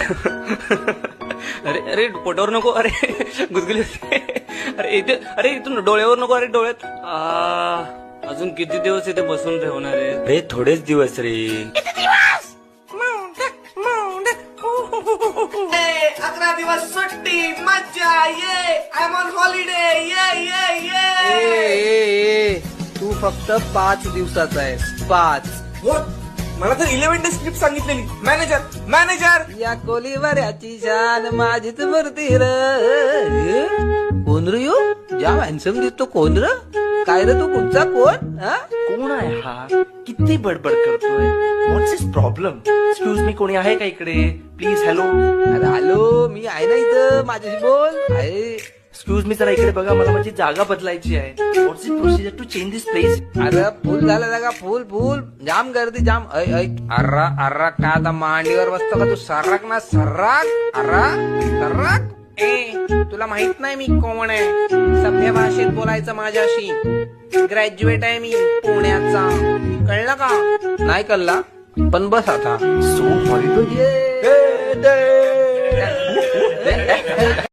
अरे अरे पोटावर नको, अरे गुदगुली होते. अरे इथे, अरे इथून डोळ्यावर नको, अरे डोळ्यात. अजून किती दिवस इथे बसून ठेवणार आहे? रे थोडेच दिवस रे. 11 दिवस सुट्टी, मज्जा, ये आय एम ऑन हॉलिडे, ये. तू फक्त 5 दिवसाचा आहेस, 5. मला तर 11 डेज स्क्रिप्ट सांगितलेली. मॅनेजर या कोलीवाऱ्याची शान माझीच मूर्ती र. कोण रे यो? ज्या हॅन्सम दिसतो कोण र? काय रे तू कुठचा कोण? हा? कोण आहे हा? किती बडबड करतोय? व्हॉट्स इज प्रॉब्लेम? एक्सक्यूज मी, कोणी आहे का इकडे? प्लीज. हॅलो. अरे हॅलो, मी आहे ना इथं, माझ्याशी बोल. आहे. एक्सक्यूज मी, जरा इकडे बघा, मला माझी जागा बदलायची आहे. What's is procedure to change this place? अरे फुल झालं जागा, फुल जाम गर्दी जाम. अर्रा का आता मांडीवर बसतो का तू? सर्राक ना सर्राक. सर्राक. तुला माहित नाही मी कोण आहे? सभ्य भाषेत बोलायचं माझ्याशी. ग्रॅज्युएट आहे मी पुण्याचा. कळलं का? नाही कळला, पण बस आता. So horrible.